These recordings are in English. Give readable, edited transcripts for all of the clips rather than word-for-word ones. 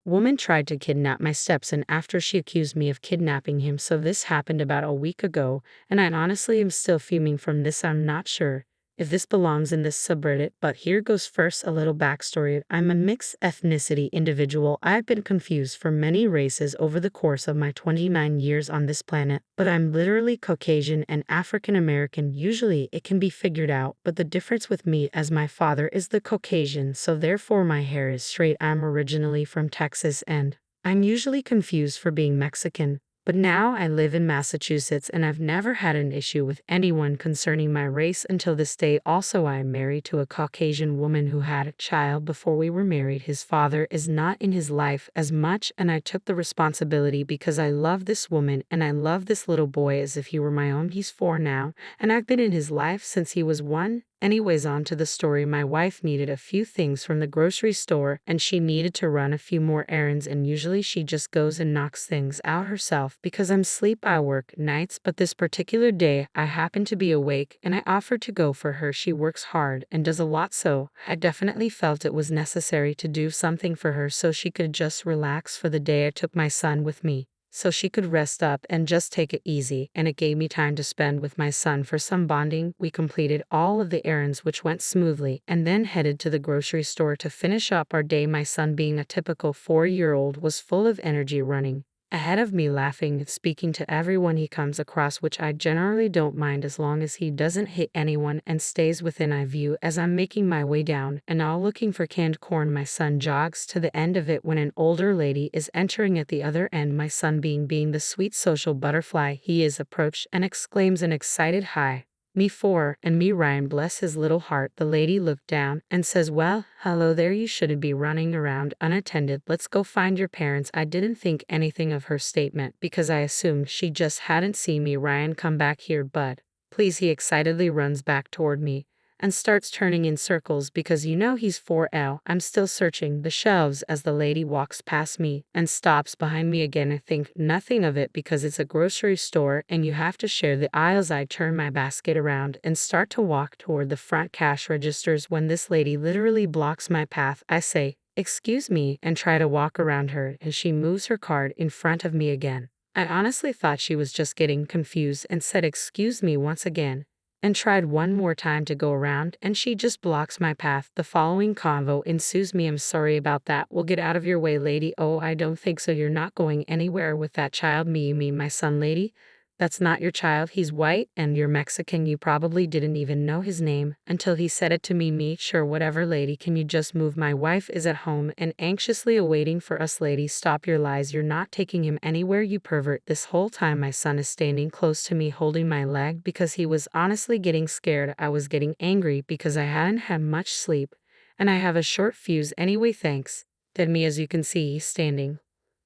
Woman tried to kidnap my stepson after she accused me of kidnapping him, so this happened about a week ago, and I honestly am still fuming from this. I'm not sure if this belongs in this subreddit, but here goes. First, a little backstory. I'm a mixed ethnicity individual. I've been confused for many races over the course of my 29 years on this planet, but I'm literally Caucasian and African American. Usually it can be figured out, but the difference with me as my father is the Caucasian, so therefore my hair is straight. I'm originally from Texas and I'm usually confused for being Mexican. But now I live in Massachusetts and I've never had an issue with anyone concerning my race until this day. Also, I am married to a Caucasian woman who had a child before we were married. His father is not in his life as much, and I took the responsibility because I love this woman and I love this little boy as if he were my own. He's 4 now, and I've been in his life since he was 1. Anyways, on to the story. My wife needed a few things from the grocery store and she needed to run a few more errands, and usually she just goes and knocks things out herself because I'm sleep. I work nights, but this particular day I happened to be awake and I offered to go for her. She works hard and does a lot, so I definitely felt it was necessary to do something for her so she could just relax for the day. I took my son with me so she could rest up and just take it easy, and it gave me time to spend with my son for some bonding. We completed all of the errands, which went smoothly, and then headed to the grocery store to finish up our day. My son, being a typical 4-year-old, was full of energy, running ahead of me, laughing and speaking to everyone he comes across, which I generally don't mind as long as he doesn't hit anyone and stays within eye view. As I'm making my way down and all looking for canned corn, my son jogs to the end of it when an older lady is entering at the other end. My son, being the sweet social butterfly he is, approached and exclaims an excited "Hi, me 4, and me Ryan, bless his little heart." The lady looked down and says, "Well, hello there, you shouldn't be running around unattended. Let's go find your parents." I didn't think anything of her statement because I assumed she just hadn't seen me. "Ryan, come back here, bud. Please." He excitedly runs back toward me and starts turning in circles because you know he's 4L. I'm still searching the shelves as the lady walks past me and stops behind me again. I think nothing of it because it's a grocery store and you have to share the aisles. I turn my basket around and start to walk toward the front cash registers when this lady literally blocks my path. I say, "Excuse me," and try to walk around her, and she moves her card in front of me again. I honestly thought she was just getting confused and said, "Excuse me," once again, and tried one more time to go around, and she just blocks my path. The following convo ensues. "Me, I'm sorry about that. We'll get out of your way, lady." "Oh, I don't think so. You're not going anywhere with that child." "Me, you mean my son, lady? That's not your child. He's white and you're Mexican." You probably didn't even know his name until he said it to me. "Me, sure, whatever, lady. Can you just move? My wife is at home and anxiously awaiting for us." "Lady, stop your lies. You're not taking him anywhere, you pervert." This whole time my son is standing close to me holding my leg because he was honestly getting scared. I was getting angry because I hadn't had much sleep and I have a short fuse anyway. Thanks. Dead me, as you can see, he's standing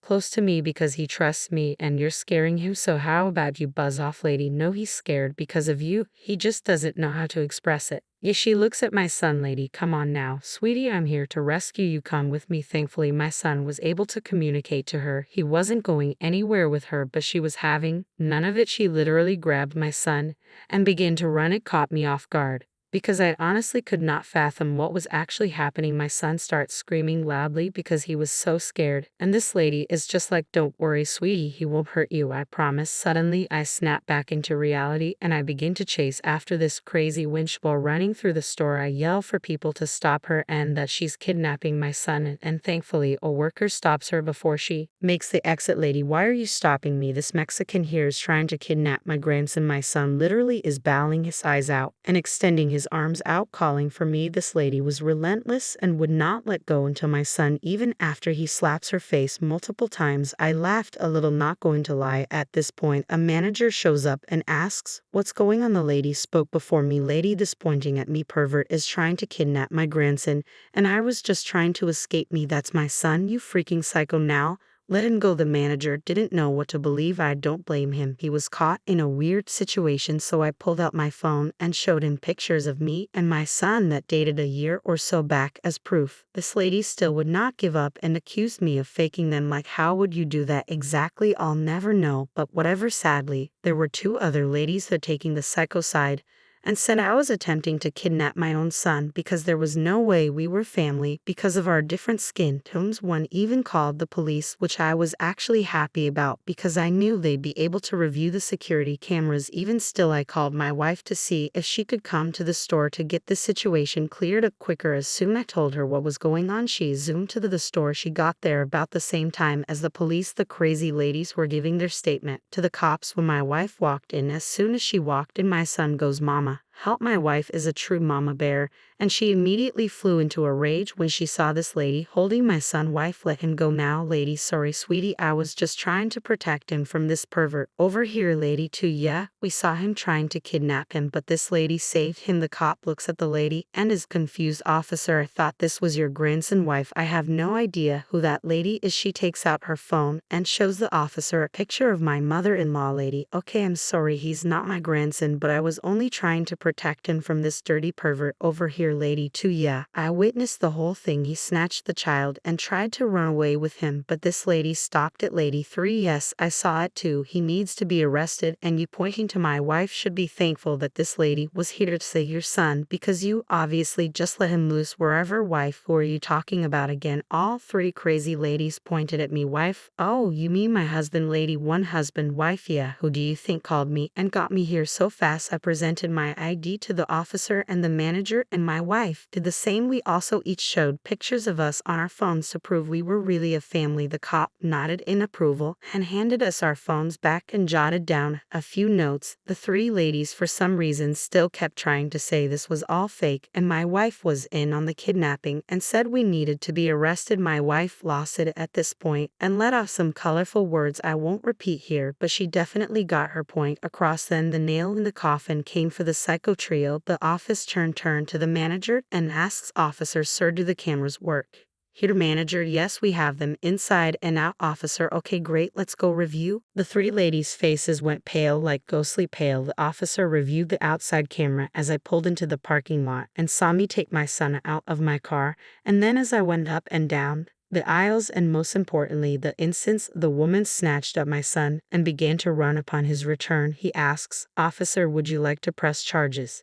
close to me because he trusts me and you're scaring him, so how about you buzz off, lady?" "No, he's scared because of you. He just doesn't know how to express it." "Yeah." She looks at my son. "Lady, come on now, sweetie, I'm here to rescue you. Come with me." Thankfully, my son was able to communicate to her he wasn't going anywhere with her, but she was having none of it. She literally grabbed my son and began to run. It caught me off guard because I honestly could not fathom what was actually happening. My son starts screaming loudly because he was so scared, and this lady is just like, "Don't worry, sweetie, he won't hurt you, I promise." Suddenly, I snap back into reality and I begin to chase after this crazy wench. While running through the store, I yell for people to stop her and that she's kidnapping my son, and thankfully a worker stops her before she makes the exit. "Lady, why are you stopping me? This Mexican here is trying to kidnap my grandson." My son literally is bawling his eyes out and extending his arms out calling for me. This lady was relentless and would not let go until my son, even after he slaps her face multiple times. I laughed a little, not going to lie. At this point, a manager shows up and asks, "What's going on?" The lady spoke before me. "Lady, this," pointing at me, "pervert is trying to kidnap my grandson and I was just trying to escape." "Me, that's my son, you freaking psycho. Now let him go." The manager didn't know what to believe. I don't blame him. He was caught in a weird situation, so I pulled out my phone and showed him pictures of me and my son that dated a year or so back as proof. This lady still would not give up and accused me of faking them. Like, how would you do that exactly? I'll never know, but whatever. Sadly, there were 2 other ladies that taking the psycho side and said I was attempting to kidnap my own son because there was no way we were family because of our different skin tones. One even called the police, which I was actually happy about because I knew they'd be able to review the security cameras. Even still, I called my wife to see if she could come to the store to get the situation cleared up quicker. As soon as I told her what was going on, she zoomed to the store. She got there about the same time as the police. The crazy ladies were giving their statement to the cops when my wife walked in. As soon as she walked in, my son goes, "Mama, help." My wife is a true mama bear, and she immediately flew into a rage when she saw this lady holding my son. Wife, let him go now. Lady, sorry sweetie, I was just trying to protect him from this pervert over here. Lady, too, yeah, we saw him trying to kidnap him, but this lady saved him. The cop looks at the lady and is confused. Officer, I thought this was your grandson. Wife, I have no idea who that lady is. She takes out her phone and shows the officer a picture of my mother-in-law. Lady, okay, I'm sorry, he's not my grandson, but I was only trying to protect him from this dirty pervert over here. Lady, too, yeah, I witnessed the whole thing. He snatched the child and tried to run away with him, but this lady stopped it. Lady 3, yes, I saw it too. He needs to be arrested, and you, pointing to my wife, should be thankful that this lady was here to save your son because you obviously just let him loose wherever. Wife, who are you talking about again? All three crazy ladies pointed at me. Wife, oh, you mean my husband? Lady 1, husband. Wife, yeah, who do you think called me and got me here so fast? I presented my ID to the officer, and the manager and my wife did the same. We also each showed pictures of us on our phones to prove we were really a family. The cop nodded in approval and handed us our phones back and jotted down a few notes. The three ladies, for some reason, still kept trying to say this was all fake and my wife was in on the kidnapping and said we needed to be arrested. My wife lost it at this point and let off some colorful words I won't repeat here, but she definitely got her point across. Then the nail in the coffin came for the psycho trio. The office turned to the manager and asks, "Officer, sir, do the cameras work?" Here, manager, "Yes, we have them inside and out." Officer, "Okay, great, let's go review." The three ladies' faces went pale, like ghostly pale. The officer reviewed the outside camera as I pulled into the parking lot and saw me take my son out of my car, and then as I went up and down the aisles, and most importantly, the instance the woman snatched up my son and began to run. Upon his return, he asks, "Officer, would you like to press charges?"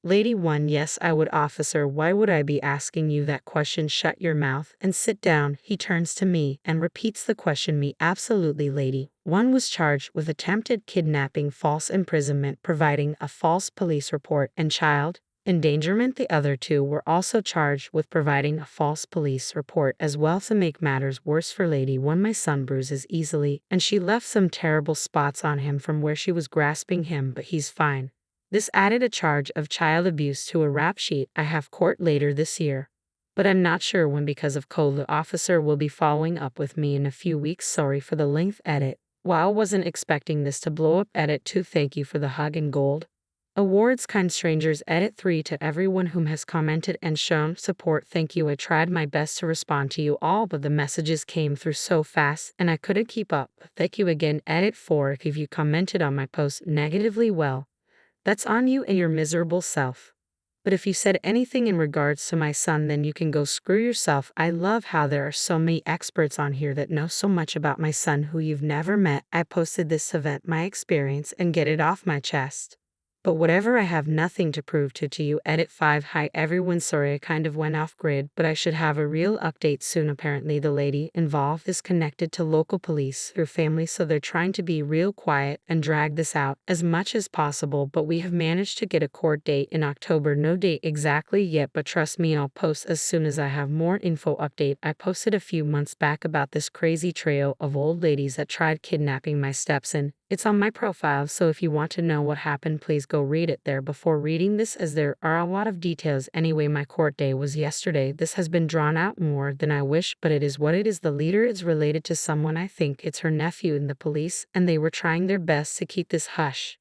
Lady 1, yes, I would. Officer, why would I be asking you that question? Shut your mouth and sit down. He turns to me and repeats the question. Me, absolutely. Lady 1 was charged with attempted kidnapping, false imprisonment, providing a false police report, and child endangerment. The other two were also charged with providing a false police report as well. To make matters worse for Lady 1, my son bruises easily, and she left some terrible spots on him from where she was grasping him, but he's fine. This added a charge of child abuse to a rap sheet. I have court later this year, but I'm not sure when because of COVID. The officer will be following up with me in a few weeks. Sorry for the length. Edit. Wow, wasn't expecting this to blow up. Edit 2, thank you for the hug and gold awards, kind strangers. Edit 3, to everyone whom has commented and shown support, thank you. I tried my best to respond to you all, but the messages came through so fast and I couldn't keep up. Thank you again. Edit 4, if you commented on my post negatively, well, that's on you and your miserable self. But if you said anything in regards to my son, then you can go screw yourself. I love how there are so many experts on here that know so much about my son who you've never met. I posted this to vent my experience and get it off my chest. But whatever, I have nothing to prove to you. Edit 5, hi everyone, sorry I kind of went off grid, but I should have a real update soon. Apparently the lady involved is connected to local police through family, so they're trying to be real quiet and drag this out as much as possible, but we have managed to get a court date in October. No date exactly yet, but trust me, I'll post as soon as I have more info. Update, I posted a few months back about this crazy trio of old ladies that tried kidnapping my stepson. It's on my profile, so if you want to know what happened, please go read it there before reading this, as there are a lot of details. Anyway, my court day was yesterday. This has been drawn out more than I wish, but it is what it is. The leader is related to someone, I think it's her nephew, in the police, and they were trying their best to keep this hush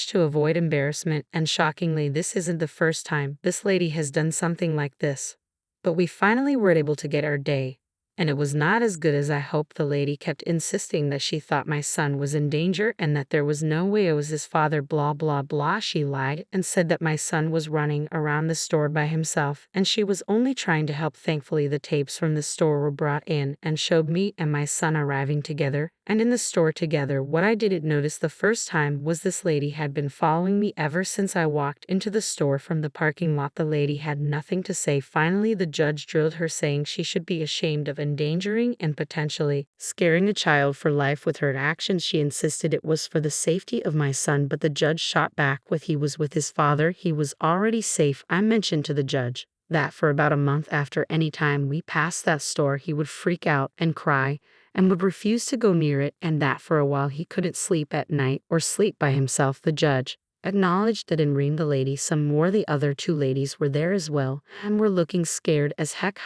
to avoid embarrassment, and shockingly, this isn't the first time this lady has done something like this. But we finally were able to get our day. And it was not as good as I hoped. The lady kept insisting that she thought my son was in danger and that there was no way it was his father, blah blah blah. She lied and said that my son was running around the store by himself and she was only trying to help. Thankfully, the tapes from the store were brought in and showed me and my son arriving together and in the store together. What I didn't notice the first time was this lady had been following me ever since I walked into the store from the parking lot. The lady had nothing to say. Finally, the judge drilled her, saying she should be ashamed of endangering and potentially scaring a child for life with her actions. She insisted it was for the safety of my son, but the judge shot back with, he was with his father. He was already safe. I mentioned to the judge that for about a month after, any time we passed that store, he would freak out and cry and would refuse to go near it, and that for a while he couldn't sleep at night or sleep by himself. The judge acknowledged that in reading the lady some more, the other two ladies were there as well and were looking scared as heck.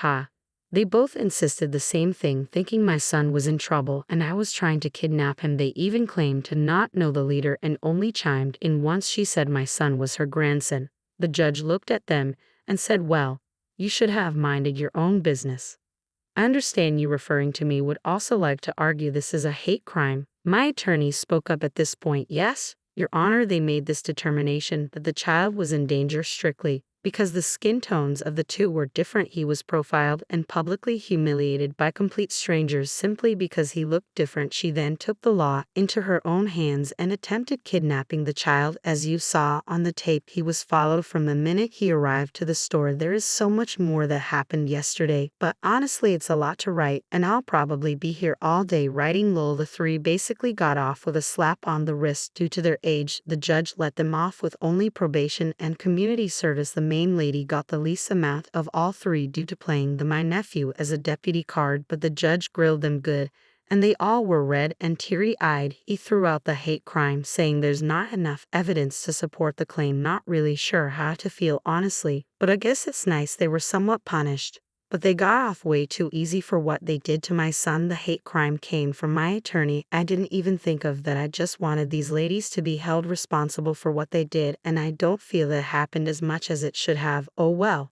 They both insisted the same thing, thinking my son was in trouble and I was trying to kidnap him. They even claimed to not know the leader and only chimed in once she said my son was her grandson. The judge looked at them and said, "Well, you should have minded your own business. I understand you referring to me would also like to argue this is a hate crime." My attorney spoke up at this point. "Yes, Your Honor, they made this determination that the child was in danger strictly because the skin tones of the two were different. He was profiled and publicly humiliated by complete strangers simply because he looked different." She then took the law into her own hands and attempted kidnapping the child. As you saw on the tape, he was followed from the minute he arrived to the store. There is so much more that happened yesterday, but honestly it's a lot to write, and I'll probably be here all day writing. Lol. The three basically got off with a slap on the wrist due to their age. The judge let them off with only probation and community service. The main lady got the least amount of all three due to playing the "my nephew" as a deputy card, but the judge grilled them good, and they all were red and teary-eyed. He threw out the hate crime, saying there's not enough evidence to support the claim. Not really sure how to feel, honestly, but I guess it's nice they were somewhat punished. But they got off way too easy for what they did to my son. The hate crime came from my attorney. I didn't even think of that. I just wanted these ladies to be held responsible for what they did, and I don't feel that happened as much as it should have. Oh well.